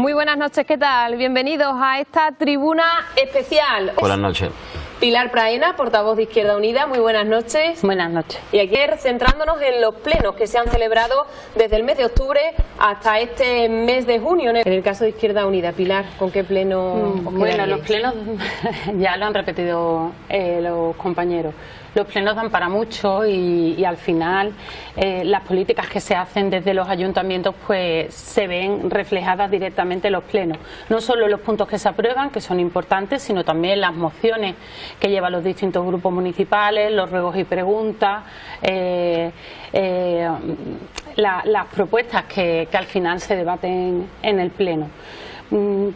Muy buenas noches, ¿qué tal? Bienvenidos a esta tribuna especial. Buenas noches. Pilar Praena, portavoz de Izquierda Unida, muy buenas noches. Buenas noches. Y ayer centrándonos en los plenos que se han celebrado desde el mes de octubre hasta este mes de junio. En el caso de Izquierda Unida, Pilar, ¿con qué pleno os Bueno, quedaríais? los plenos ya lo han repetido los compañeros. Los plenos dan para mucho y al final las políticas que se hacen desde los ayuntamientos pues se ven reflejadas directamente en los plenos. No solo los puntos que se aprueban, que son importantes, sino también las mociones que llevan los distintos grupos municipales, los ruegos y preguntas, las propuestas que al final se debaten en el pleno.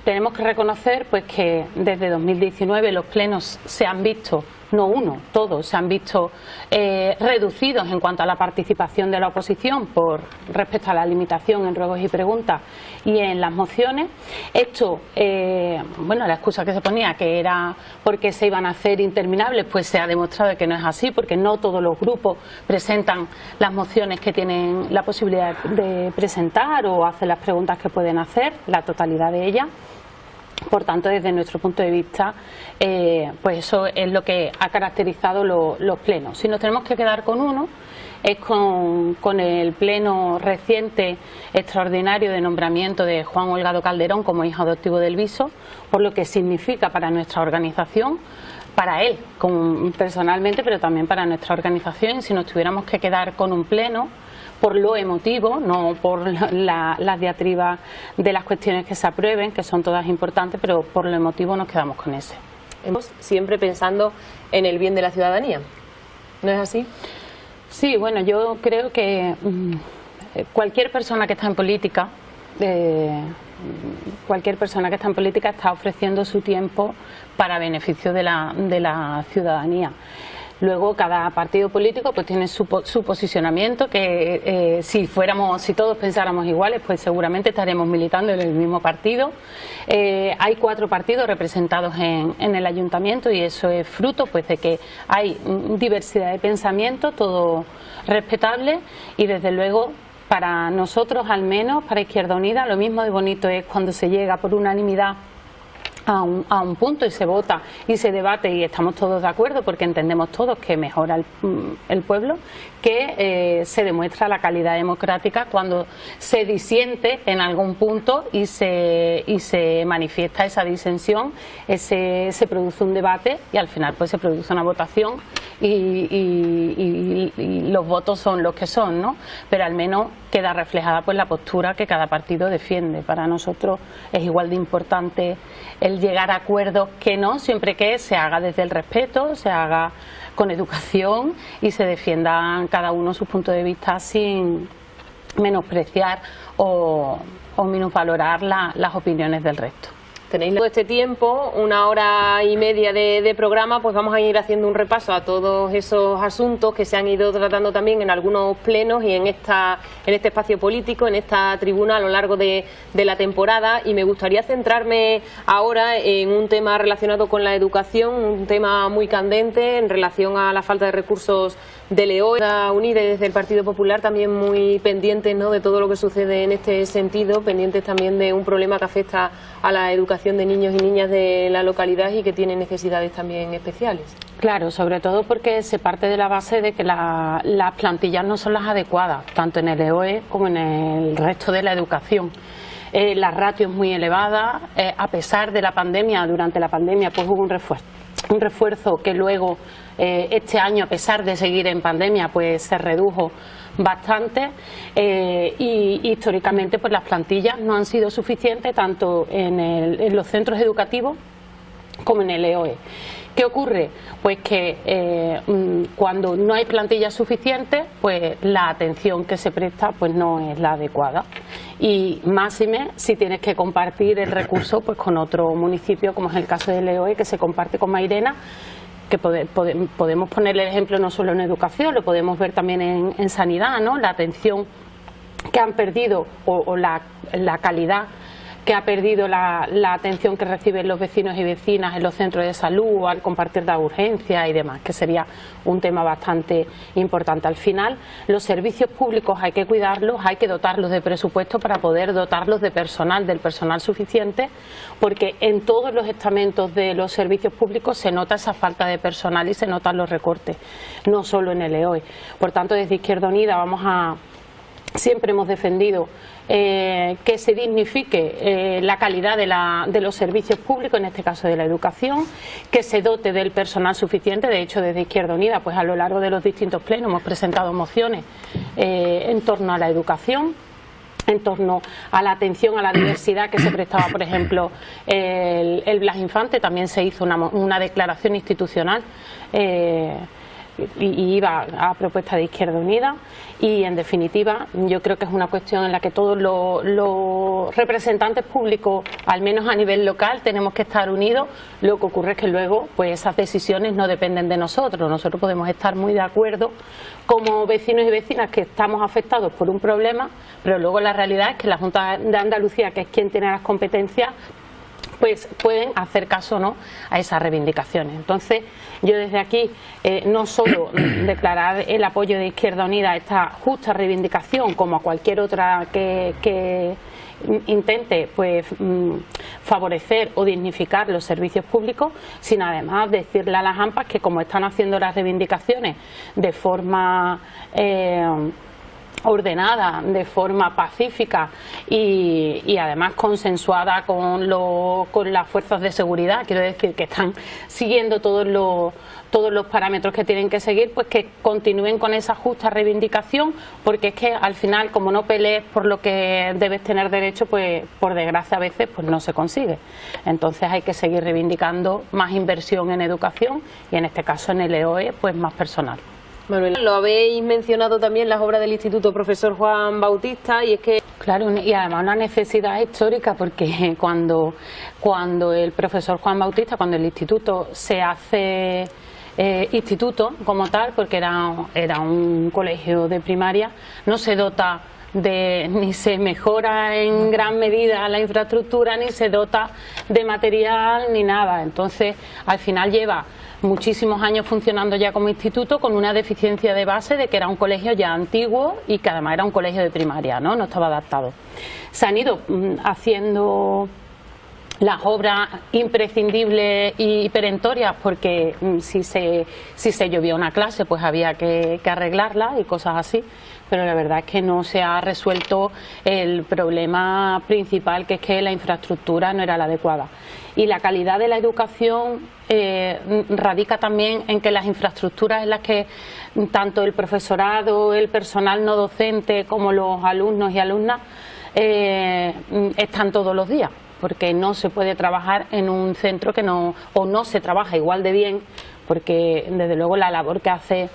Tenemos que reconocer pues que desde 2019 los plenos se han visto, no uno, todos se han visto reducidos en cuanto a la participación de la oposición por respecto a la limitación en ruegos y preguntas y en las mociones. Esto, bueno, la excusa que se ponía que era porque se iban a hacer interminables, pues se ha demostrado que no es así, porque no todos los grupos presentan las mociones que tienen la posibilidad de presentar o hacen las preguntas que pueden hacer, la totalidad de ellas. Por tanto, desde nuestro punto de vista, pues eso es lo que ha caracterizado los plenos. Si nos tenemos que quedar con uno, es con el pleno reciente extraordinario de nombramiento de Juan Holgado Calderón como hijo adoptivo del Viso, por lo que significa para nuestra organización, para él personalmente, pero también para nuestra organización. Si nos tuviéramos que quedar con un pleno, por lo emotivo, no por las diatribas de las cuestiones que se aprueben, que son todas importantes, pero por lo emotivo nos quedamos con ese. Siempre pensando en el bien de la ciudadanía, ¿no es así? Sí, bueno, yo creo que cualquier persona que está en política, está ofreciendo su tiempo para beneficio de la ciudadanía. Luego cada partido político pues tiene su posicionamiento, que si todos pensáramos iguales pues seguramente estaremos militando en el mismo partido. Hay 4 partidos representados en el ayuntamiento y eso es fruto pues de que hay diversidad de pensamiento, todo respetable, y desde luego para nosotros, al menos para Izquierda Unida, lo mismo de bonito es cuando se llega por unanimidad a un punto y se vota y se debate y estamos todos de acuerdo porque entendemos todos que mejora el pueblo, que se demuestra la calidad democrática cuando se disiente en algún punto y se manifiesta esa disensión, se produce un debate y al final pues se produce una votación y los votos son los que son, ¿no? Pero al menos queda reflejada pues la postura que cada partido defiende. Para nosotros es igual de importante el llegar a acuerdos que no, siempre que se haga desde el respeto, se haga con educación y se defiendan cada uno sus puntos de vista sin menospreciar o minusvalorar las opiniones del resto. Tenéis todo este tiempo, 1 hora y media de programa, pues vamos a ir haciendo un repaso a todos esos asuntos que se han ido tratando también en algunos plenos y en este espacio político, en esta tribuna a lo largo de la temporada, y me gustaría centrarme ahora en un tema relacionado con la educación, un tema muy candente en relación a la falta de recursos de LEOE. Izquierda Unida y desde el Partido Popular también muy pendientes, ¿no?, de todo lo que sucede en este sentido, pendientes también de un problema que afecta a la educación de niños y niñas de la localidad y que tienen necesidades también especiales. Claro, sobre todo porque se parte de la base de que las plantillas no son las adecuadas, tanto en el LEOE como en el resto de la educación. La ratio es muy elevada, a pesar de la pandemia, durante la pandemia pues hubo un refuerzo que luego este año, a pesar de seguir en pandemia, pues se redujo bastante, y históricamente pues las plantillas no han sido suficientes tanto en los centros educativos como en el LEOE. ¿Qué ocurre? Pues que cuando no hay plantillas suficientes, pues la atención que se presta pues no es la adecuada. Y máxime si tienes que compartir el recurso pues con otro municipio, como es el caso del LEOE, que se comparte con Mairena, que podemos ponerle el ejemplo no solo en educación, lo podemos ver también en sanidad, ¿no? La atención que han perdido o la calidad que ha perdido la atención que reciben los vecinos y vecinas en los centros de salud al compartir la urgencia y demás, que sería un tema bastante importante. Al final, los servicios públicos hay que cuidarlos, hay que dotarlos de presupuesto para poder dotarlos de personal, del personal suficiente, porque en todos los estamentos de los servicios públicos se nota esa falta de personal y se notan los recortes, no solo en el EOE. Por tanto, desde Izquierda Unida siempre hemos defendido que se dignifique la calidad de los servicios públicos, en este caso de la educación, que se dote del personal suficiente. De hecho, desde Izquierda Unida, pues a lo largo de los distintos plenos hemos presentado mociones en torno a la educación, en torno a la atención a la diversidad que se prestaba, por ejemplo, el Blas Infante. También se hizo una declaración institucional y iba a propuesta de Izquierda Unida, y en definitiva yo creo que es una cuestión en la que todos los representantes públicos, al menos a nivel local, tenemos que estar unidos. Lo que ocurre es que luego pues esas decisiones no dependen de nosotros podemos estar muy de acuerdo como vecinos y vecinas que estamos afectados por un problema, pero luego la realidad es que la Junta de Andalucía, que es quien tiene las competencias, pues pueden hacer caso o no a esas reivindicaciones. Entonces, yo desde aquí no solo declarar el apoyo de Izquierda Unida a esta justa reivindicación, como a cualquier otra que intente pues favorecer o dignificar los servicios públicos, sino además decirle a las AMPAs que, como están haciendo las reivindicaciones de forma ordenada, de forma pacífica y además consensuada con las fuerzas de seguridad, quiero decir que están siguiendo todos los parámetros que tienen que seguir, pues que continúen con esa justa reivindicación, porque es que al final, como no pelees por lo que debes tener derecho, pues por desgracia a veces pues no se consigue. Entonces hay que seguir reivindicando más inversión en educación y en este caso en el EOE pues más personal. Manuel, lo habéis mencionado también, las obras del Instituto Profesor Juan Bautista, y es que... Claro, y además una necesidad histórica, porque cuando el profesor Juan Bautista, cuando el instituto se hace instituto como tal, porque era un colegio de primaria, no se dota ni se mejora en gran medida la infraestructura, ni se dota de material, ni nada. Entonces, al final lleva muchísimos años funcionando ya como instituto, con una deficiencia de base de que era un colegio ya antiguo y que además era un colegio de primaria, no estaba adaptado. Se han ido haciendo las obras imprescindibles y perentorias, porque si se llovía una clase pues había que arreglarla y cosas así, pero la verdad es que no se ha resuelto el problema principal, que es que la infraestructura no era la adecuada. Y la calidad de la educación radica también en que las infraestructuras en las que tanto el profesorado, el personal no docente como los alumnos y alumnas están todos los días, porque no se puede trabajar en un centro o no se trabaja igual de bien, porque desde luego la labor que hace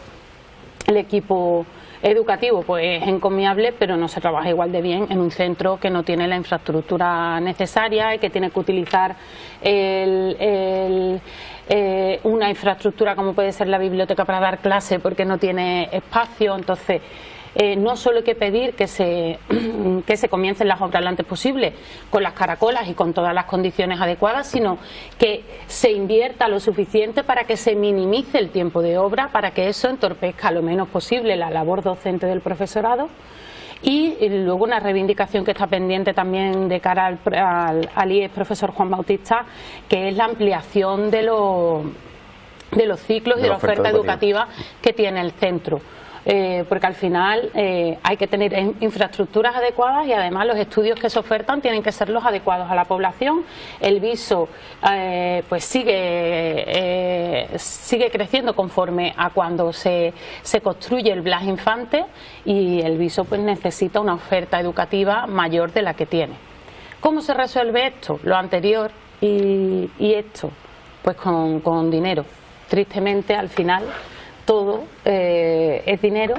el equipo educativo pues es encomiable, pero no se trabaja igual de bien en un centro que no tiene la infraestructura necesaria y que tiene que utilizar una infraestructura como puede ser la biblioteca para dar clase, porque no tiene espacio. Entonces, no solo hay que pedir que se comiencen las obras lo antes posible, con las caracolas y con todas las condiciones adecuadas, sino que se invierta lo suficiente para que se minimice el tiempo de obra, para que eso entorpezca lo menos posible la labor docente del profesorado. Y luego una reivindicación que está pendiente también de cara al IES Profesor Juan Bautista, que es la ampliación de los ciclos y de la oferta educativa que tiene el centro. Porque al final hay que tener infraestructuras adecuadas y además los estudios que se ofertan tienen que ser los adecuados a la población. El viso pues sigue creciendo conforme a cuando se construye el Blas Infante, y el viso pues necesita una oferta educativa mayor de la que tiene. ¿Cómo se resuelve esto? Lo anterior y esto, pues con dinero. Tristemente, al final todo es dinero,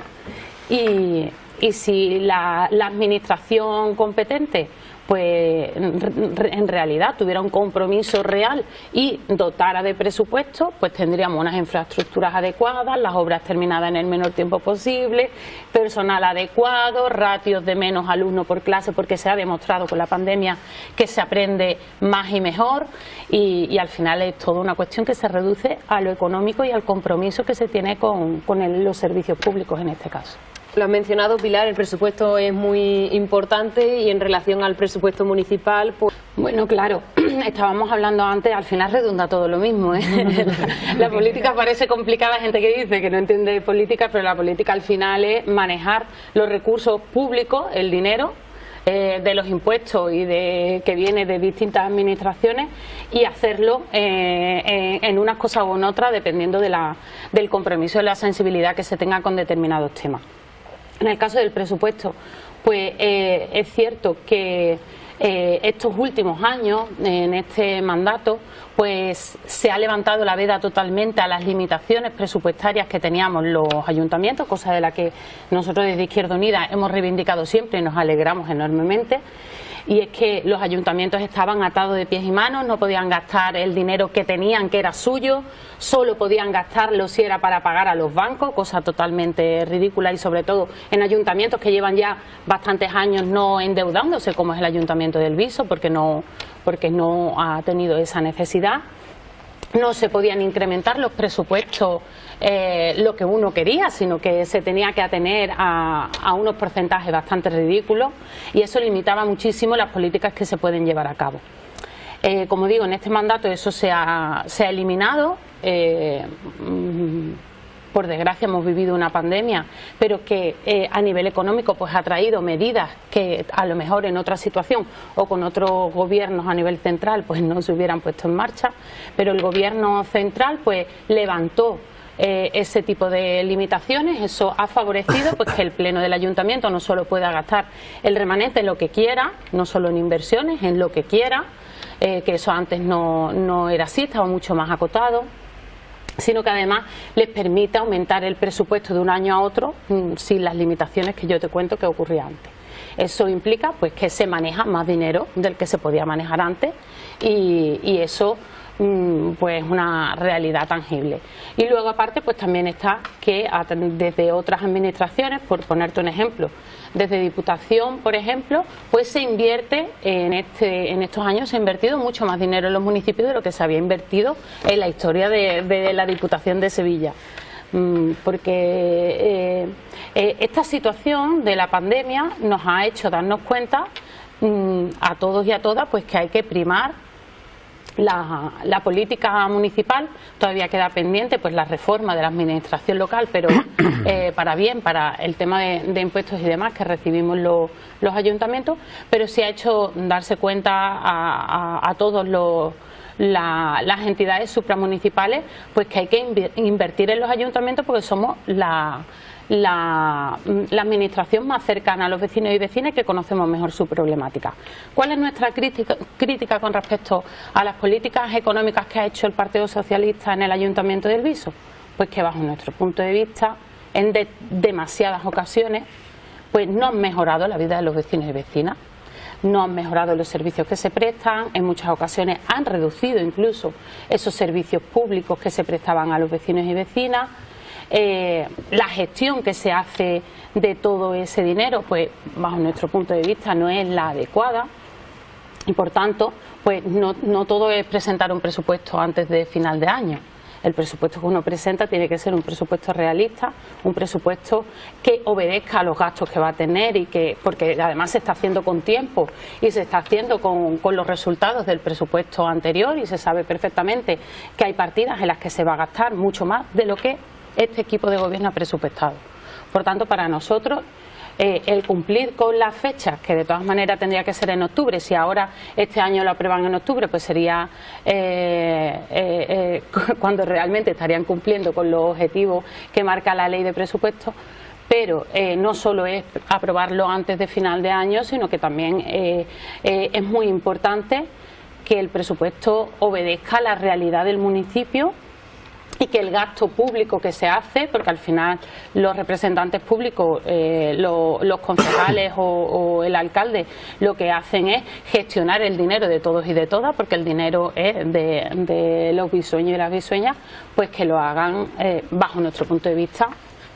y si la administración competente pues en realidad tuviera un compromiso real y dotara de presupuesto, pues tendríamos unas infraestructuras adecuadas, las obras terminadas en el menor tiempo posible, personal adecuado, ratios de menos alumnos por clase, porque se ha demostrado con la pandemia que se aprende más y mejor, y al final es toda una cuestión que se reduce a lo económico y al compromiso que se tiene con los servicios públicos en este caso. Lo has mencionado, Pilar, el presupuesto es muy importante, y en relación al presupuesto municipal, pues... Bueno, claro, estábamos hablando antes, al final redunda todo lo mismo, ¿eh? La política parece complicada, hay gente que dice que no entiende política, pero la política al final es manejar los recursos públicos, el dinero de los impuestos y que viene de distintas administraciones, y hacerlo en unas cosas o en otras, dependiendo del compromiso y la sensibilidad que se tenga con determinados temas. En el caso del presupuesto, pues es cierto que estos últimos años, en este mandato, pues se ha levantado la veda totalmente a las limitaciones presupuestarias que teníamos los ayuntamientos, cosa de la que nosotros desde Izquierda Unida hemos reivindicado siempre y nos alegramos enormemente. Y es que los ayuntamientos estaban atados de pies y manos, no podían gastar el dinero que tenían, que era suyo, solo podían gastarlo si era para pagar a los bancos, cosa totalmente ridícula, y sobre todo en ayuntamientos que llevan ya bastantes años no endeudándose, como es el Ayuntamiento del Viso, porque no ha tenido esa necesidad. No se podían incrementar los presupuestos lo que uno quería, sino que se tenía que atener a unos porcentajes bastante ridículos, y eso limitaba muchísimo las políticas que se pueden llevar a cabo. Como digo, en este mandato eso se ha eliminado. Por desgracia hemos vivido una pandemia, pero que a nivel económico pues ha traído medidas que a lo mejor en otra situación o con otros gobiernos a nivel central pues no se hubieran puesto en marcha, pero el gobierno central pues levantó ese tipo de limitaciones. Eso ha favorecido pues que el pleno del ayuntamiento no solo pueda gastar el remanente en lo que quiera, no solo en inversiones, en lo que quiera, que eso antes no era así, estaba mucho más acotado, sino que además les permite aumentar el presupuesto de un año a otro sin las limitaciones que yo te cuento que ocurría antes. Eso implica pues que se maneja más dinero del que se podía manejar antes, y eso pues una realidad tangible. Y luego aparte pues también está que desde otras administraciones, por ponerte un ejemplo, desde Diputación, por ejemplo, pues se invierte en estos años se ha invertido mucho más dinero en los municipios de lo que se había invertido en la historia de la Diputación de Sevilla. Porque esta situación de la pandemia nos ha hecho darnos cuenta a todos y a todas pues que hay que primar la política municipal. Todavía queda pendiente pues la reforma de la administración local, pero para el tema de impuestos y demás que recibimos los ayuntamientos, pero sí ha hecho darse cuenta a todos las entidades supramunicipales pues que hay que invertir en los ayuntamientos, porque somos la administración más cercana a los vecinos y vecinas, que conocemos mejor su problemática. ¿Cuál es nuestra crítica con respecto a las políticas económicas que ha hecho el Partido Socialista en el Ayuntamiento del Viso? Pues que bajo nuestro punto de vista, en demasiadas ocasiones, pues no han mejorado la vida de los vecinos y vecinas, no han mejorado los servicios que se prestan, en muchas ocasiones han reducido incluso esos servicios públicos que se prestaban a los vecinos y vecinas. La gestión que se hace de todo ese dinero, pues bajo nuestro punto de vista no es la adecuada, y por tanto pues no todo es presentar un presupuesto antes de final de año. El presupuesto que uno presenta tiene que ser un presupuesto realista, un presupuesto que obedezca a los gastos que va a tener, y porque además se está haciendo con tiempo y se está haciendo con los resultados del presupuesto anterior, y se sabe perfectamente que hay partidas en las que se va a gastar mucho más de lo que este equipo de gobierno ha presupuestado. Por tanto, para nosotros el cumplir con las fechas, que de todas maneras tendría que ser en octubre, si ahora este año lo aprueban en octubre, pues sería cuando realmente estarían cumpliendo con los objetivos que marca la ley de presupuestos. Pero no solo es aprobarlo antes de final de año, sino que también es muy importante que el presupuesto obedezca a la realidad del municipio y que el gasto público que se hace, porque al final los representantes públicos, los concejales o el alcalde, lo que hacen es gestionar el dinero de todos y de todas, porque el dinero es de los bisueños y las bisueñas, pues que lo hagan bajo nuestro punto de vista,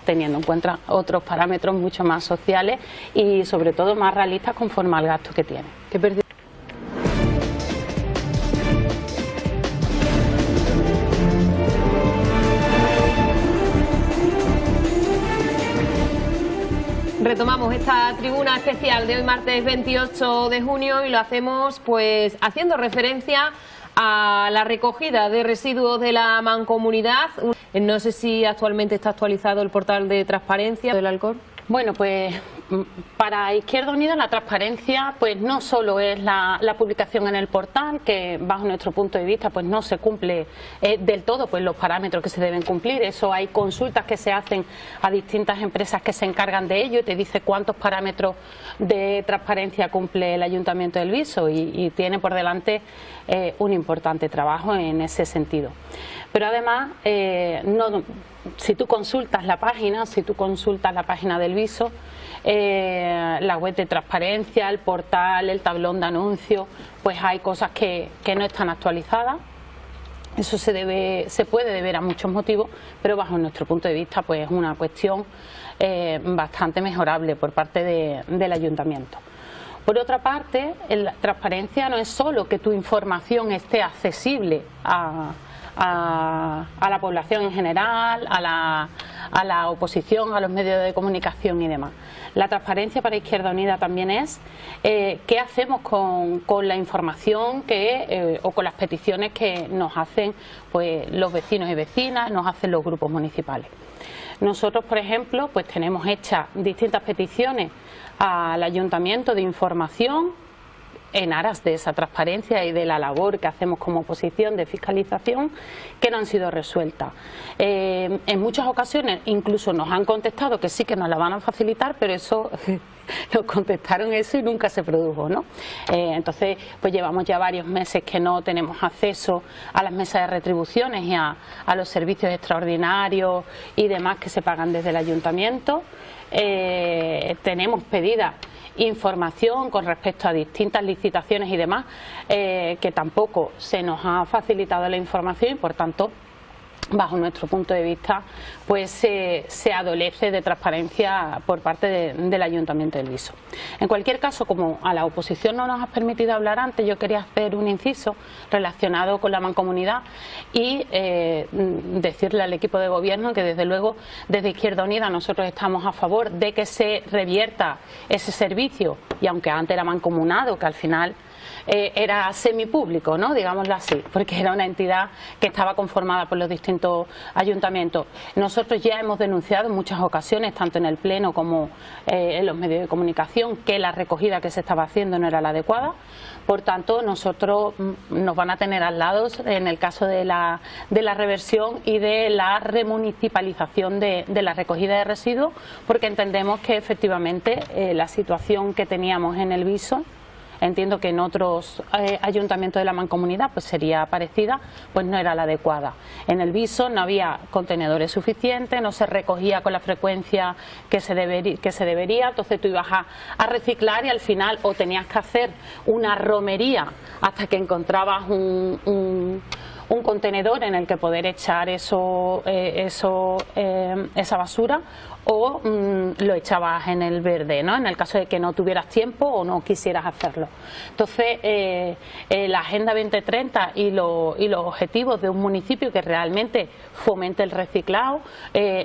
teniendo en cuenta otros parámetros mucho más sociales y sobre todo más realistas conforme al gasto que tiene. Retomamos esta tribuna especial de hoy martes 28 de junio y lo hacemos pues haciendo referencia a la recogida de residuos de la mancomunidad. No sé si actualmente está actualizado el portal de transparencia del Alcor. Bueno, pues para Izquierda Unida la transparencia pues no solo es la publicación en el portal, que bajo nuestro punto de vista pues no se cumple del todo pues los parámetros que se deben cumplir. Eso hay consultas que se hacen a distintas empresas que se encargan de ello y te dice cuántos parámetros de transparencia cumple el Ayuntamiento del Viso y tiene por delante un importante trabajo en ese sentido. Pero además, si tú consultas la página, del Viso, la web de transparencia, el portal, el tablón de anuncios, pues hay cosas que no están actualizadas. Eso se puede deber a muchos motivos, pero bajo nuestro punto de vista pues es una cuestión bastante mejorable por parte del Ayuntamiento. Por otra parte, la transparencia no es solo que tu información esté accesible a la población en general, a la oposición, a los medios de comunicación y demás. La transparencia para Izquierda Unida también es qué hacemos con la información o con las peticiones que nos hacen pues, los vecinos y vecinas, nos hacen los grupos municipales. Nosotros, por ejemplo, pues tenemos hechas distintas peticiones al Ayuntamiento de información en aras de esa transparencia y de la labor que hacemos como oposición de fiscalización, que no han sido resueltas. En muchas ocasiones incluso nos han contestado que sí, que nos la van a facilitar, pero eso nos contestaron eso y nunca se produjo, ¿no? Entonces pues llevamos ya varios meses que no tenemos acceso a las mesas de retribuciones y a los servicios extraordinarios y demás que se pagan desde el Ayuntamiento. Tenemos pedida información con respecto a distintas licitaciones y demás, que tampoco se nos ha facilitado la información y por tanto bajo nuestro punto de vista pues se adolece de transparencia por parte del Ayuntamiento del Viso. En cualquier caso, como a la oposición no nos ha permitido hablar antes, yo quería hacer un inciso relacionado con la mancomunidad y decirle al equipo de gobierno que desde luego desde Izquierda Unida nosotros estamos a favor de que se revierta ese servicio, y aunque antes era mancomunado, que al final era semipúblico, ¿no? Digámoslo así, porque era una entidad que estaba conformada por los distintos ayuntamientos. Nosotros ya hemos denunciado en muchas ocasiones, tanto en el Pleno como en los medios de comunicación, que la recogida que se estaba haciendo no era la adecuada. Por tanto, nosotros nos van a tener al lado en el caso de la reversión y de la remunicipalización de la recogida de residuos, porque entendemos que efectivamente la situación que teníamos en el Viso, entiendo que en otros ayuntamientos de la mancomunidad pues sería parecida, pues no era la adecuada. En el Viso no había contenedores suficientes, no se recogía con la frecuencia que se debería, entonces tú ibas a reciclar y al final o tenías que hacer una romería hasta que encontrabas un contenedor en el que poder echar esa basura, o lo echabas en el verde, ¿no? En el caso de que no tuvieras tiempo o no quisieras hacerlo. Entonces, la Agenda 2030 y los objetivos de un municipio que realmente fomente el reciclado,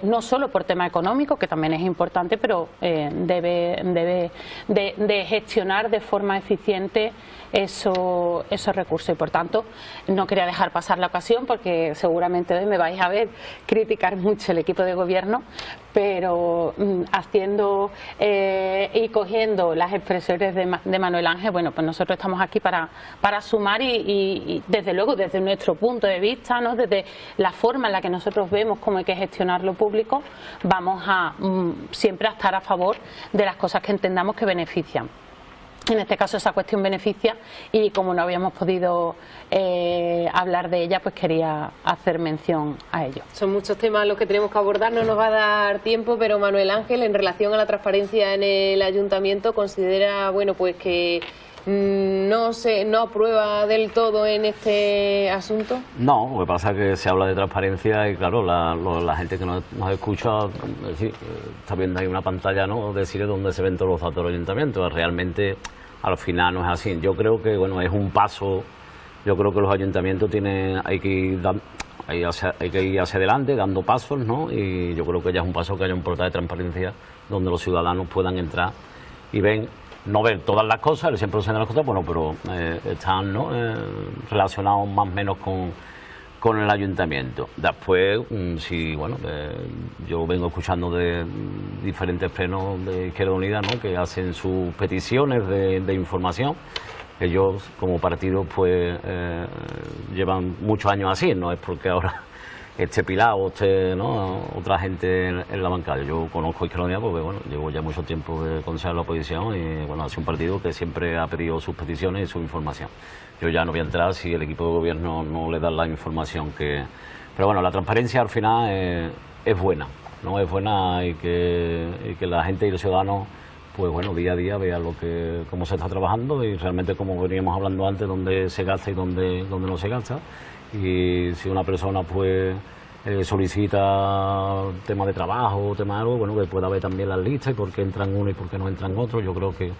no solo por tema económico, que también es importante, pero debe de gestionar de forma eficiente esos recursos, y por tanto no quería dejar pasar la ocasión, porque seguramente hoy me vais a ver criticar mucho el equipo de gobierno, pero haciendo y cogiendo las expresiones de Manuel Ángel, bueno, pues nosotros estamos aquí para sumar y desde luego desde nuestro punto de vista, ¿no? Desde la forma en la que nosotros vemos cómo hay que gestionar lo público, vamos a siempre a estar a favor de las cosas que entendamos que benefician en este caso esa cuestión beneficia, y como no habíamos podido hablar de ella, pues quería hacer mención a ello. Son muchos temas los que tenemos que abordar, no nos va a dar tiempo, pero Manuel Ángel, en relación a la transparencia en el ayuntamiento, considera, bueno, pues que no aprueba del todo en este asunto. No, lo que pasa es que se habla de transparencia y claro, la gente que nos escucha, es decir, está viendo ahí una pantalla, ¿no?, decir dónde se ven todos los datos del ayuntamiento. Realmente al final no es así. Yo creo que bueno, es un paso. Yo creo que los ayuntamientos hay que ir hacia adelante dando pasos, ¿no? Y yo creo que ya es un paso que haya un portal de transparencia donde los ciudadanos puedan entrar y no ver todas las cosas, el 100% de las cosas, bueno, pero están, ¿no?, relacionados más o menos con el ayuntamiento. Después, sí, bueno, yo vengo escuchando de diferentes plenos de Izquierda Unida, ¿no?, que hacen sus peticiones de información. Ellos, como partido, pues llevan muchos años así, no es porque ahora esté Pilar o esté, ¿no?, otra gente en la bancada. Yo conozco Izquierda Unida porque, bueno, llevo ya mucho tiempo de concejal de la oposición y, bueno, ha sido un partido que siempre ha pedido sus peticiones y su información. Yo ya no voy a entrar si el equipo de gobierno no le da la información que... Pero bueno, la transparencia al final es buena, ¿no? Es buena y que la gente y los ciudadanos, pues bueno, día a día vean cómo se está trabajando y realmente, como veníamos hablando antes, dónde se gasta y dónde no se gasta. Y si una persona pues solicita tema de trabajo o tema de algo, bueno, que pueda ver también las listas y por qué entran uno y por qué no entran otro. Yo creo que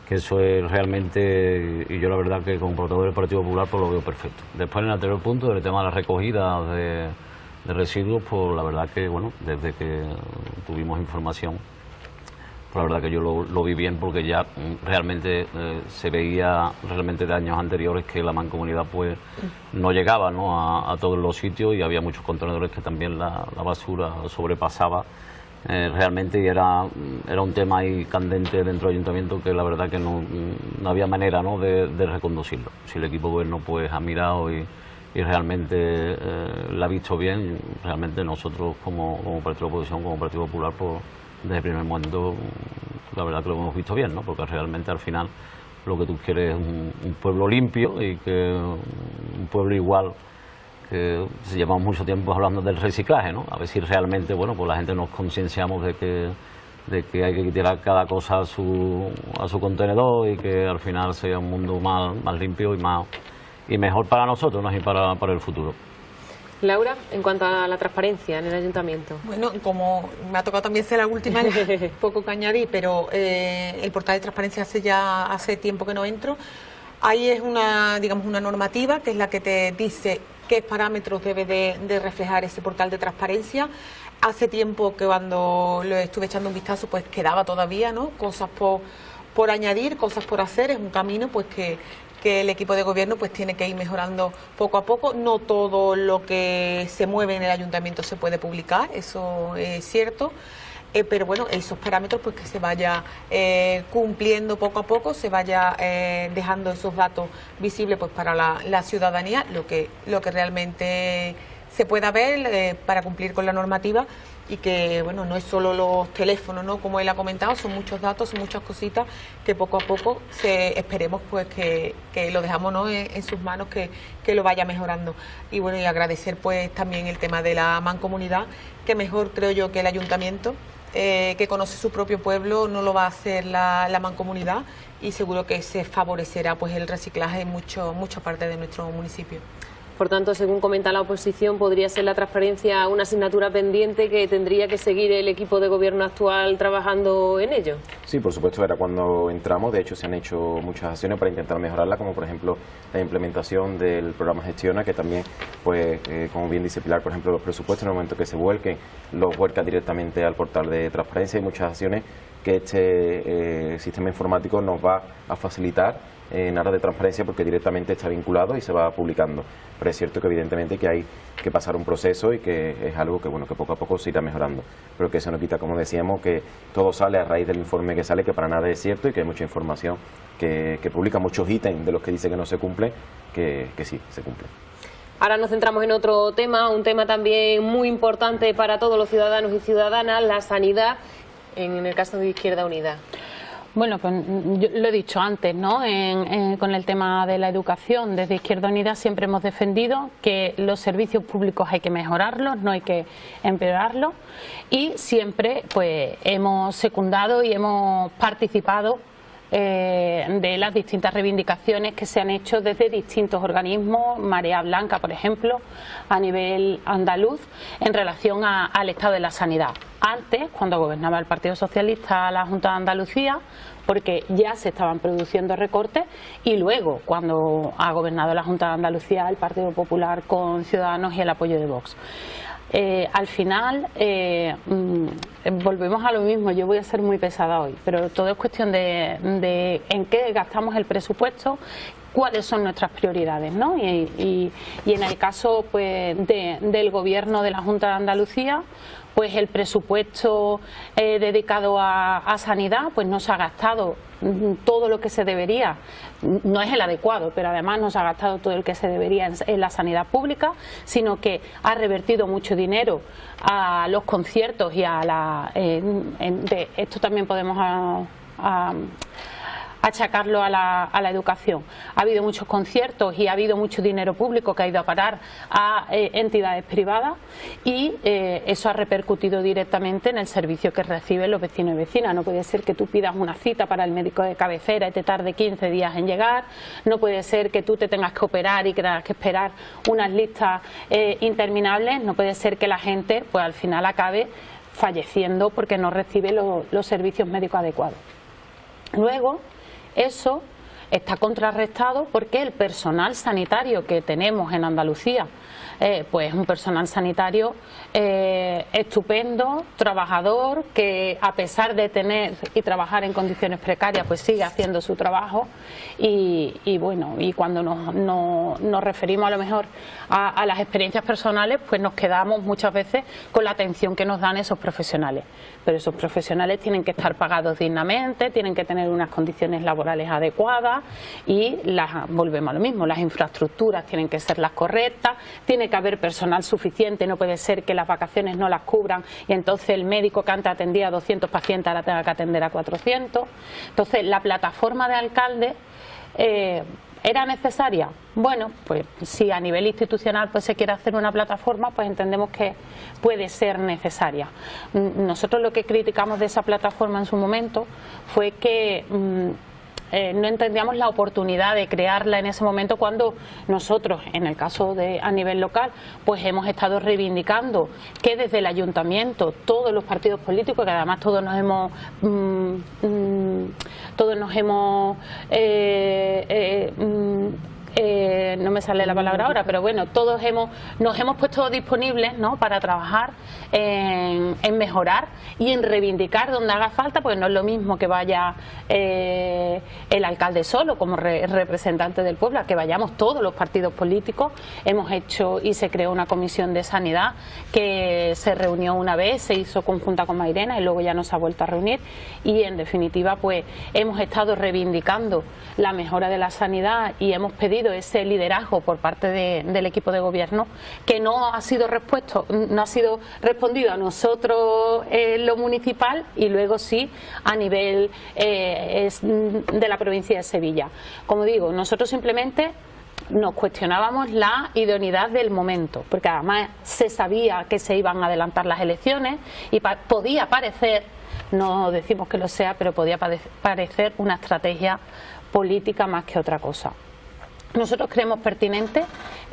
eso es realmente, y yo la verdad que como portavoz del Partido Popular pues lo veo perfecto. Después, en el anterior punto, del tema de la recogida de residuos, pues la verdad que, bueno, desde que tuvimos información, pues la verdad que yo lo vi bien, porque ya realmente se veía realmente de años anteriores que la mancomunidad pues no llegaba, ¿no?, a todos los sitios, y había muchos contenedores que también la basura sobrepasaba realmente, y era un tema ahí candente dentro del ayuntamiento que la verdad que no había manera, ¿no?, de reconducirlo. Si el equipo gobierno pues ha mirado y realmente la ha visto bien, realmente nosotros como partido de oposición, como Partido Popular, pues desde el primer momento la verdad que lo hemos visto bien, ¿no?, porque realmente al final lo que tú quieres es un pueblo limpio y que un pueblo igual, que llevamos mucho tiempo hablando del reciclaje, ¿no?, a ver si realmente, bueno, pues la gente nos concienciamos de que hay que tirar cada cosa a su contenedor y que al final sea un mundo más limpio y mejor para nosotros, ¿no?, y para el futuro. Laura, en cuanto a la transparencia en el ayuntamiento. Bueno, como me ha tocado también ser la última, poco que añadir, pero el portal de transparencia hace tiempo que no entro. Ahí es una normativa que es la que te dice qué parámetros debe de reflejar ese portal de transparencia. Hace tiempo que cuando lo estuve echando un vistazo, pues quedaba todavía, ¿no?, cosas por añadir, cosas por hacer. Es un camino pues que el equipo de gobierno pues tiene que ir mejorando poco a poco. No todo lo que se mueve en el ayuntamiento se puede publicar, eso es cierto, pero bueno, esos parámetros pues que se vaya cumpliendo poco a poco, se vaya dejando esos datos visibles pues para la ciudadanía, lo que realmente se pueda ver para cumplir con la normativa. Y que, bueno, no es solo los teléfonos, ¿no?, como él ha comentado, son muchos datos, son muchas cositas que poco a poco esperemos pues que lo dejamos, ¿no?, en sus manos, que lo vaya mejorando. Y bueno, y agradecer pues también el tema de la mancomunidad, que mejor creo yo que el ayuntamiento, que conoce su propio pueblo, no lo va a hacer la mancomunidad, y seguro que se favorecerá pues el reciclaje en mucha parte de nuestro municipio. Por tanto, según comenta la oposición, podría ser la transparencia una asignatura pendiente que tendría que seguir el equipo de gobierno actual trabajando en ello. Sí, por supuesto, era cuando entramos. De hecho, se han hecho muchas acciones para intentar mejorarla, como por ejemplo la implementación del programa Gestiona, que también, pues, como bien dice Pilar, por ejemplo, los presupuestos en el momento que se vuelquen, los vuelca directamente al portal de transparencia. Hay muchas acciones que este sistema informático nos va a facilitar en aras de transparencia, porque directamente está vinculado y se va publicando. Pero es cierto que evidentemente que hay que pasar un proceso y que es algo que, bueno, que poco a poco se irá mejorando, pero que eso no quita, como decíamos, que todo sale a raíz del informe que sale, que para nada es cierto, y que hay mucha información que publica, muchos ítems de los que dice que no se cumple, que sí se cumple. Ahora nos centramos en otro tema, un tema también muy importante para todos los ciudadanos y ciudadanas, la sanidad, en el caso de Izquierda Unida. Bueno, pues yo lo he dicho antes, ¿no? Con el tema de la educación, desde Izquierda Unida siempre hemos defendido que los servicios públicos hay que mejorarlos, no hay que empeorarlos, y siempre pues hemos secundado y hemos participado de las distintas reivindicaciones que se han hecho desde distintos organismos, Marea Blanca, por ejemplo, a nivel andaluz, en relación al estado de la sanidad. Antes, cuando gobernaba el Partido Socialista la Junta de Andalucía, porque ya se estaban produciendo recortes, y luego, cuando ha gobernado la Junta de Andalucía el Partido Popular con Ciudadanos y el apoyo de Vox. Al final volvemos a lo mismo. Yo voy a ser muy pesada hoy, pero todo es cuestión de en qué gastamos el presupuesto, cuáles son nuestras prioridades, ¿no? Y en el caso pues del gobierno de la Junta de Andalucía, pues el presupuesto dedicado a sanidad pues no se ha gastado todo lo que se debería, no es el adecuado, pero además no se ha gastado todo el que se debería en la sanidad pública, sino que ha revertido mucho dinero a los conciertos y a esto también podemos achacarlo a la educación. Ha habido muchos conciertos y ha habido mucho dinero público que ha ido a parar a entidades privadas, y eso ha repercutido directamente en el servicio que reciben los vecinos y vecinas. No puede ser que tú pidas una cita para el médico de cabecera y te tarde 15 días en llegar, no puede ser que tú te tengas que operar y que tengas que esperar unas listas interminables, no puede ser que la gente pues al final acabe falleciendo porque no recibe los servicios médicos adecuados. Luego, eso está contrarrestado porque el personal sanitario que tenemos en Andalucía pues es un personal sanitario estupendo, trabajador, que a pesar de tener y trabajar en condiciones precarias pues sigue haciendo su trabajo, y bueno, y cuando nos referimos a lo mejor a las experiencias personales, pues nos quedamos muchas veces con la atención que nos dan esos profesionales, pero esos profesionales tienen que estar pagados dignamente, tienen que tener unas condiciones laborales adecuadas, y volvemos a lo mismo, las infraestructuras tienen que ser las correctas, tiene que haber personal suficiente, no puede ser que las vacaciones no las cubran y entonces el médico que antes atendía a 200 pacientes ahora tenga que atender a 400. Entonces, la plataforma de alcaldes ¿era necesaria? Bueno, pues si a nivel institucional pues se quiere hacer una plataforma, pues entendemos que puede ser necesaria. Nosotros lo que criticamos de esa plataforma en su momento fue que no entendíamos la oportunidad de crearla en ese momento, cuando nosotros, en el caso de a nivel local, pues hemos estado reivindicando que desde el ayuntamiento todos los partidos políticos, que además todos nos hemos no me sale la palabra ahora, pero bueno, todos nos hemos puesto disponibles, ¿no?, para trabajar en mejorar y en reivindicar donde haga falta, pues no es lo mismo que vaya el alcalde solo como representante del pueblo, a que vayamos todos los partidos políticos. Hemos hecho y se creó una comisión de sanidad que se reunió una vez, se hizo conjunta con Mairena y luego ya no se ha vuelto a reunir, y en definitiva pues hemos estado reivindicando la mejora de la sanidad y hemos pedido ese liderazgo por parte del equipo de gobierno, que no ha sido respondido a nosotros lo municipal, y luego sí a nivel de la provincia de Sevilla. Como digo, nosotros simplemente nos cuestionábamos la idoneidad del momento, porque además se sabía que se iban a adelantar las elecciones y podía parecer, no decimos que lo sea, pero podía parecer una estrategia política más que otra cosa. Nosotros creemos pertinente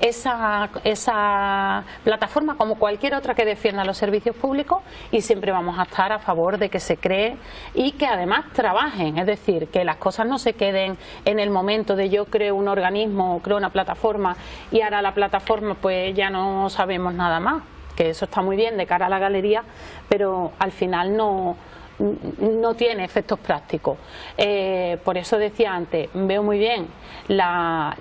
esa plataforma como cualquier otra que defienda los servicios públicos, y siempre vamos a estar a favor de que se cree y que además trabajen, es decir, que las cosas no se queden en el momento de yo creo un organismo, creo una plataforma y ahora la plataforma pues ya no sabemos nada más, que eso está muy bien de cara a la galería, pero al final no tiene efectos prácticos. Por eso decía antes, veo muy bien la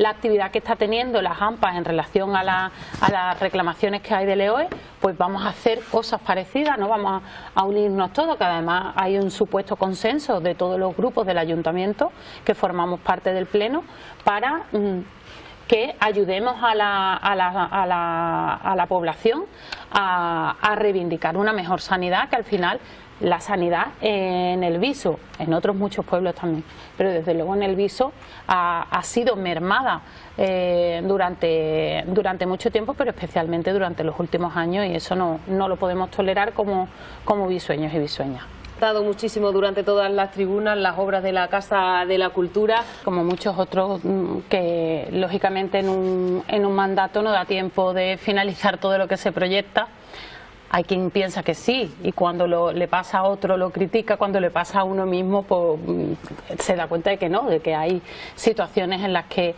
actividad que está teniendo las AMPAs en relación a las reclamaciones que hay de LEOE, pues vamos a hacer cosas parecidas, no vamos a unirnos todos, que además hay un supuesto consenso de todos los grupos del ayuntamiento que formamos parte del pleno, para que ayudemos a la población a reivindicar una mejor sanidad, que al final la sanidad en El Viso, en otros muchos pueblos también, pero desde luego en El Viso ha sido mermada durante mucho tiempo, pero especialmente durante los últimos años, y eso no lo podemos tolerar como visueños y visueñas. Dado muchísimo durante todas las tribunas las obras de la Casa de la Cultura, como muchos otros, que lógicamente en un mandato no da tiempo de finalizar todo lo que se proyecta. Hay quien piensa que sí, y cuando le pasa a otro lo critica, cuando le pasa a uno mismo pues, se da cuenta de que no, de que hay situaciones en las que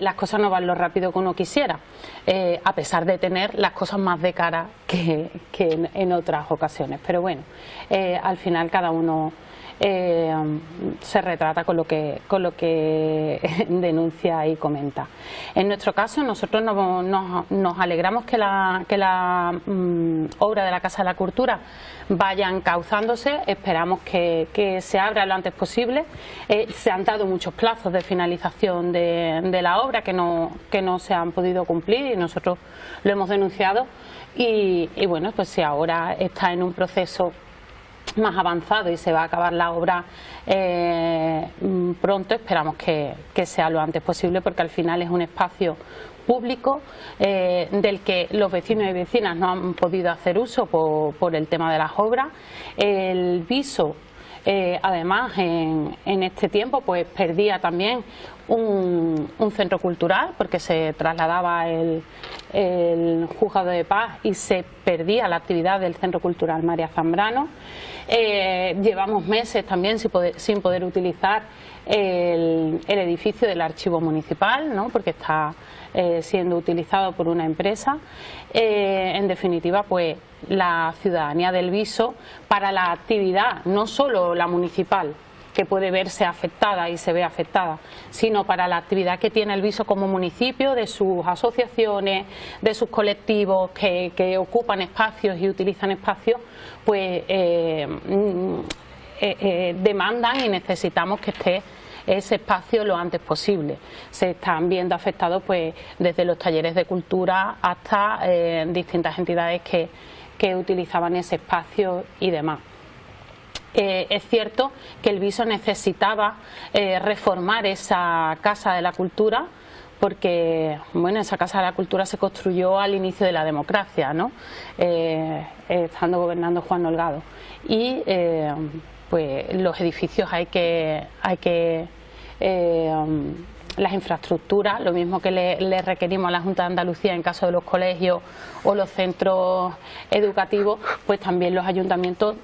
las cosas no van lo rápido que uno quisiera, a pesar de tener las cosas más de cara que en otras ocasiones. Pero bueno, al final cada uno se retrata con lo que denuncia y comenta. En nuestro caso, nosotros nos alegramos que la obra de la Casa de la Cultura vaya encauzándose, esperamos que se abra lo antes posible. Se han dado muchos plazos de finalización de la obra que no se han podido cumplir, y nosotros lo hemos denunciado, y bueno, pues si ahora está en un proceso más avanzado y se va a acabar la obra pronto, esperamos que sea lo antes posible, porque al final es un espacio público del que los vecinos y vecinas no han podido hacer uso por el tema de las obras. El Viso, además, en este tiempo pues perdía también un centro cultural, porque se trasladaba el Juzgado de Paz y se perdía la actividad del Centro Cultural María Zambrano. Llevamos meses también sin poder utilizar el edificio del Archivo Municipal, ¿no? Porque está siendo utilizado por una empresa. En definitiva, pues la ciudadanía del Viso, para la actividad, no solo la municipal, que puede verse afectada y se ve afectada, sino para la actividad que tiene el Viso como municipio, de sus asociaciones, de sus colectivos que ocupan espacios y utilizan espacios, pues demandan y necesitamos que esté ese espacio lo antes posible. Se están viendo afectados pues desde los talleres de cultura hasta distintas entidades que utilizaban ese espacio y demás. Es cierto que el Viso necesitaba reformar esa Casa de la Cultura, porque bueno, esa Casa de la Cultura se construyó al inicio de la democracia, ¿no? Estando gobernando Juan Holgado, y pues los edificios hay que las infraestructuras, lo mismo que le requerimos a la Junta de Andalucía en caso de los colegios o los centros educativos, pues también los ayuntamientos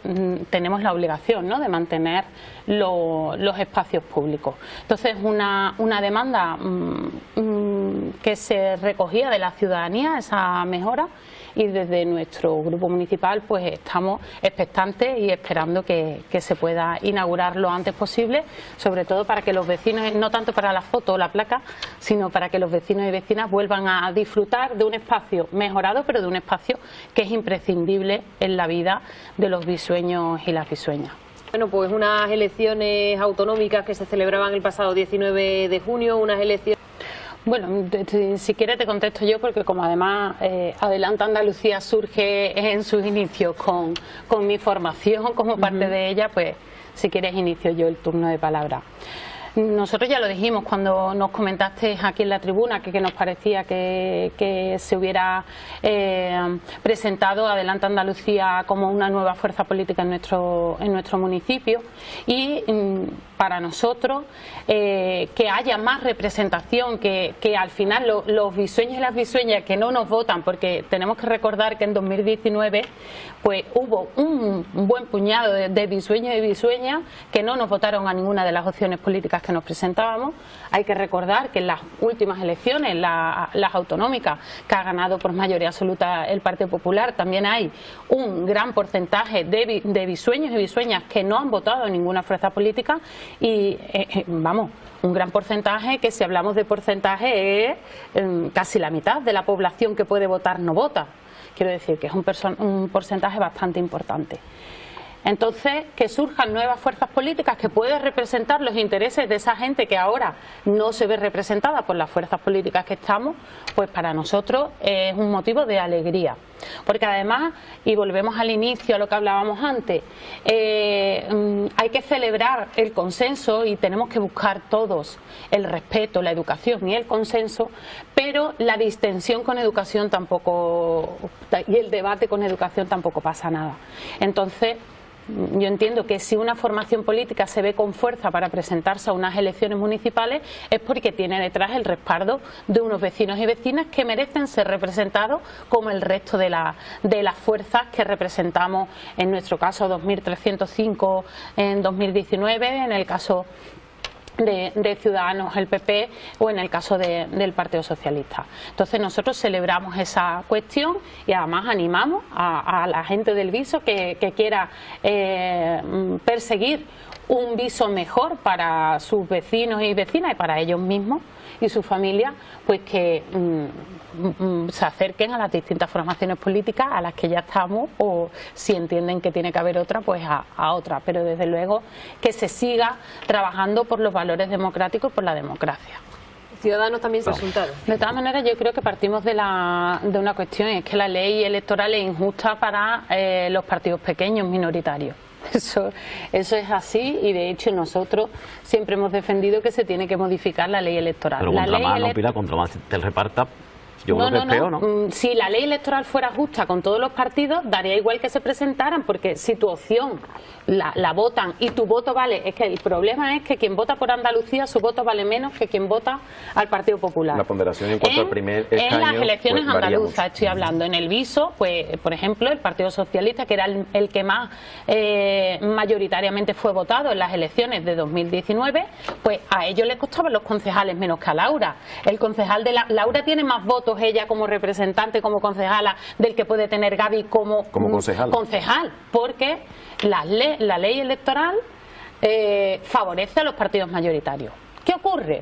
tenemos la obligación, ¿no?, de mantener los espacios públicos. Entonces, una demanda que se recogía de la ciudadanía, esa mejora, y desde nuestro grupo municipal pues estamos expectantes y esperando que se pueda inaugurar lo antes posible, sobre todo para que los vecinos, no tanto para la foto o la placa, sino para que los vecinos y vecinas vuelvan a disfrutar de un espacio mejorado, pero de un espacio que es imprescindible en la vida de los visueños y las visueñas. Bueno, pues unas elecciones autonómicas que se celebraban el pasado 19 de junio, unas elecciones... Bueno, si quieres te contesto yo, porque como además Adelanta Andalucía surge en sus inicios con mi formación como parte de ella, pues si quieres inicio yo el turno de palabra. Nosotros ya lo dijimos cuando nos comentaste aquí en la tribuna que nos parecía que se hubiera presentado Adelanta Andalucía como una nueva fuerza política en nuestro municipio, y para nosotros que haya más representación, que al final los visueños y las visueñas que no nos votan, porque tenemos que recordar que en 2019 pues hubo un buen puñado de visueños y visueñas que no nos votaron a ninguna de las opciones políticas que nos presentábamos. Hay que recordar que en las últimas elecciones, las autonómicas, que ha ganado por mayoría absoluta el Partido Popular, también hay un gran porcentaje de visueños y visueñas que no han votado a ninguna fuerza política, y vamos, un gran porcentaje que, si hablamos de porcentaje, es casi la mitad de la población que puede votar no vota. Quiero decir que es un porcentaje bastante importante. Entonces, que surjan nuevas fuerzas políticas que puedan representar los intereses de esa gente que ahora no se ve representada por las fuerzas políticas que estamos, pues para nosotros es un motivo de alegría. Porque además, y volvemos al inicio, a lo que hablábamos antes, hay que celebrar el consenso y tenemos que buscar todos el respeto, la educación y el consenso, pero la distensión con educación tampoco, y el debate con educación tampoco pasa nada. Entonces, yo entiendo que si una formación política se ve con fuerza para presentarse a unas elecciones municipales es porque tiene detrás el respaldo de unos vecinos y vecinas que merecen ser representados como el resto de las fuerzas que representamos, en nuestro caso 2.305 en 2019, en el caso de Ciudadanos, el PP, o en el caso del Partido Socialista. Entonces nosotros celebramos esa cuestión y además animamos a la gente del Viso que quiera perseguir un Viso mejor para sus vecinos y vecinas y para ellos mismos y su familia, pues que se acerquen a las distintas formaciones políticas a las que ya estamos, o si entienden que tiene que haber otra, pues a otra, pero desde luego que se siga trabajando por los valores democráticos y por la democracia. Ciudadanos también se resultaron. De todas maneras, yo creo que partimos de una cuestión, es que la ley electoral es injusta para los partidos pequeños minoritarios. Eso es así, y de hecho nosotros siempre hemos defendido que se tiene que modificar la ley electoral. Pero contra más, no, Pilar, contra más te reparta, yo creo que es peor, ¿no? Si la ley electoral fuera justa con todos los partidos, daría igual que se presentaran, porque si tu opción la votan y tu voto vale, es que el problema es que quien vota por Andalucía, su voto vale menos que quien vota al Partido Popular. La ponderación en cuanto al primer escaño, en las elecciones pues, andaluzas estoy hablando. En el Viso, pues por ejemplo, el Partido Socialista, que era el que más mayoritariamente fue votado en las elecciones de 2019, pues a ellos les costaban los concejales menos que a Laura. El concejal de Laura tiene más votos ella como representante, como concejala, del que puede tener Gaby como concejal, porque la ley electoral favorece a los partidos mayoritarios. ¿Qué ocurre?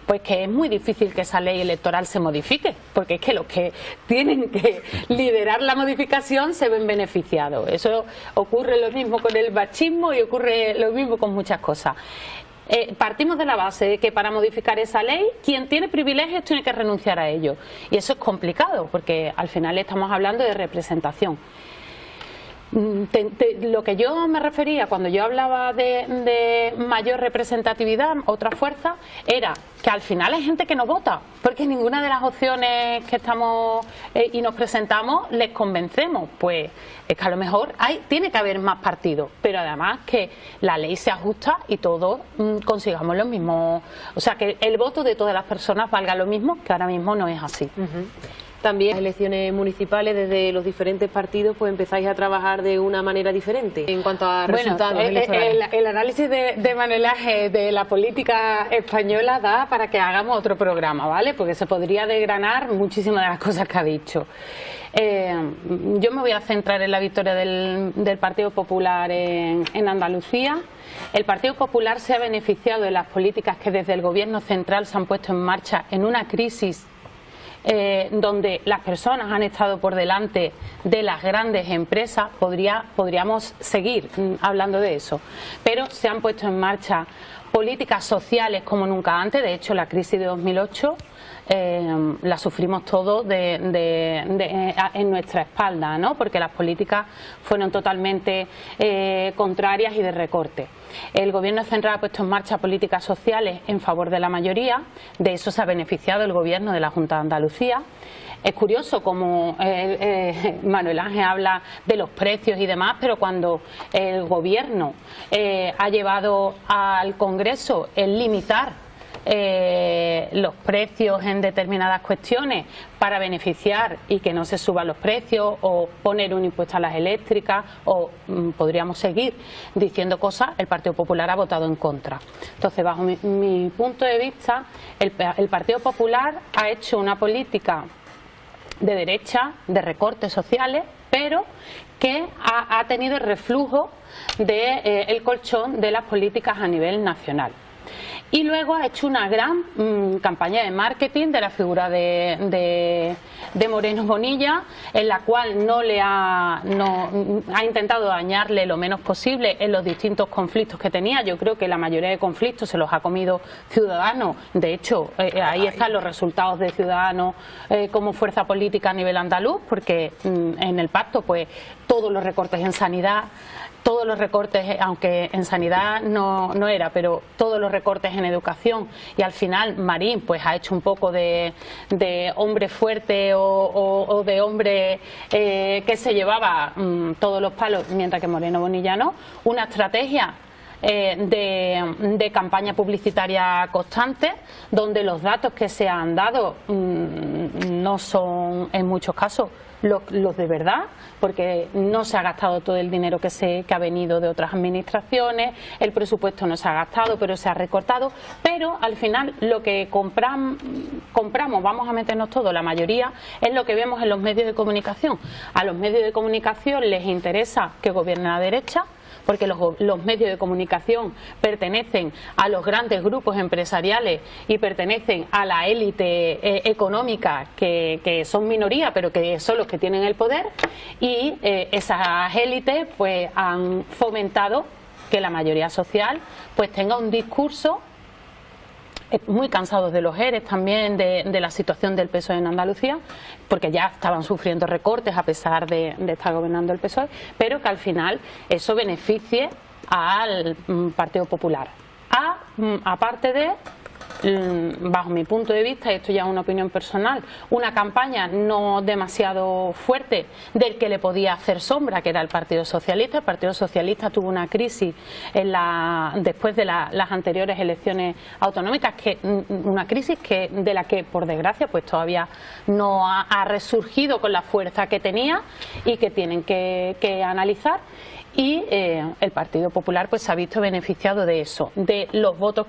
Pues que es muy difícil que esa ley electoral se modifique, porque es que los que tienen que liderar la modificación se ven beneficiados. Eso ocurre lo mismo con el machismo y ocurre lo mismo con muchas cosas. Partimos de la base de que para modificar esa ley, quien tiene privilegios tiene que renunciar a ellos. Y eso es complicado, porque al final estamos hablando de representación. Lo que yo me refería cuando yo hablaba de mayor representatividad, otra fuerza, era que al final hay gente que no vota, porque ninguna de las opciones que estamos y nos presentamos les convencemos. Pues es que a lo mejor tiene que haber más partidos, pero además que la ley se ajusta y todos consigamos lo mismo, o sea, que el voto de todas las personas valga lo mismo, que ahora mismo no es así. También las elecciones municipales, desde los diferentes partidos, pues empezáis a trabajar de una manera diferente en cuanto a resultados electorales. El análisis de Manuel Ángel de la política española da para que hagamos otro programa, ¿vale? Porque se podría desgranar muchísimas de las cosas que ha dicho. Yo me voy a centrar en la victoria del Partido Popular en Andalucía. El Partido Popular se ha beneficiado de las políticas que desde el Gobierno central se han puesto en marcha en una crisis donde las personas han estado por delante de las grandes empresas. Podríamos seguir hablando de eso, pero se han puesto en marcha políticas sociales como nunca antes. De hecho, la crisis de 2008 la sufrimos todos en nuestra espalda, ¿no? Porque las políticas fueron totalmente contrarias y de recorte. El Gobierno central ha puesto en marcha políticas sociales en favor de la mayoría. De eso se ha beneficiado el Gobierno de la Junta de Andalucía. Es curioso como Manuel Ángel habla de los precios y demás, pero cuando el Gobierno ha llevado al Congreso el limitar los precios en determinadas cuestiones para beneficiar y que no se suban los precios, o poner un impuesto a las eléctricas, o podríamos seguir diciendo cosas, el Partido Popular ha votado en contra. Entonces, bajo mi punto de vista, el Partido Popular ha hecho una política de derecha, de recortes sociales, pero que ha tenido el reflujo del colchón de las políticas a nivel nacional. Y luego ha hecho una gran campaña de marketing de la figura de Moreno Bonilla, en la cual ha intentado dañarle lo menos posible en los distintos conflictos que tenía. Yo creo que la mayoría de conflictos se los ha comido Ciudadanos. De hecho, ahí están los resultados de Ciudadanos como fuerza política a nivel andaluz, porque en el pacto, pues todos los recortes en sanidad, todos los recortes, aunque en sanidad no era, pero todos los recortes en educación, y al final Marín pues ha hecho un poco de hombre fuerte o de hombre que se llevaba todos los palos, mientras que Moreno Bonilla no. Una estrategia de campaña publicitaria constante, donde los datos que se han dado no son en muchos casos los de verdad, porque no se ha gastado todo el dinero que ha venido de otras administraciones, el presupuesto no se ha gastado, pero se ha recortado. Pero al final lo que compramos, vamos a meternos todos, la mayoría, es lo que vemos en los medios de comunicación. A los medios de comunicación les interesa que gobierne la derecha, porque los medios de comunicación pertenecen a los grandes grupos empresariales y pertenecen a la élite económica, que son minoría, pero que son los que tienen el poder, y esas élites pues han fomentado que la mayoría social pues tenga un discurso muy cansados de los ERES también, de la situación del PSOE en Andalucía, porque ya estaban sufriendo recortes a pesar de estar gobernando el PSOE, pero que al final eso beneficie al Partido Popular. Aparte de, bajo mi punto de vista, y esto ya es una opinión personal, una campaña no demasiado fuerte del que le podía hacer sombra, que era el Partido Socialista. El Partido Socialista tuvo una crisis después de las anteriores elecciones autonómicas, una crisis de la que, por desgracia, pues todavía no ha resurgido con la fuerza que tenía y que tienen que analizar. Y el Partido Popular pues se ha visto beneficiado de eso, de los votos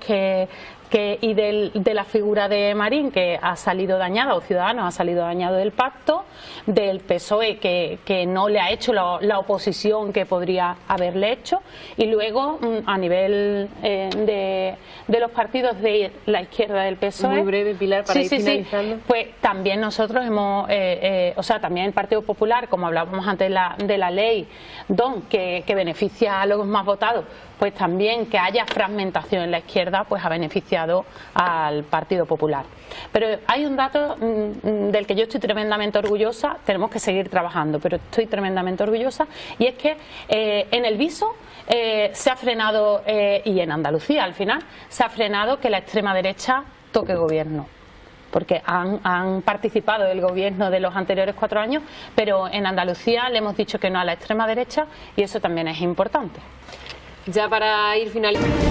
y de la figura de Marín, que ha salido dañada, o Ciudadanos ha salido dañado del pacto, del PSOE que no le ha hecho la oposición que podría haberle hecho, y luego a nivel de los partidos de la izquierda del PSOE. Muy breve, Pilar, para ir finalizando. Sí. Pues también nosotros también el Partido Popular, como hablábamos antes de la ley DON, que beneficia a los más votados, pues también que haya fragmentación en la izquierda, pues ha beneficiado al Partido Popular. Pero hay un dato del que yo estoy tremendamente orgullosa, tenemos que seguir trabajando, pero estoy tremendamente orgullosa, y es que en el viso se ha frenado, y en Andalucía al final, se ha frenado que la extrema derecha toque gobierno, porque han participado del gobierno de los anteriores 4 años, pero en Andalucía le hemos dicho que no a la extrema derecha, y eso también es importante. Ya para ir finalizando.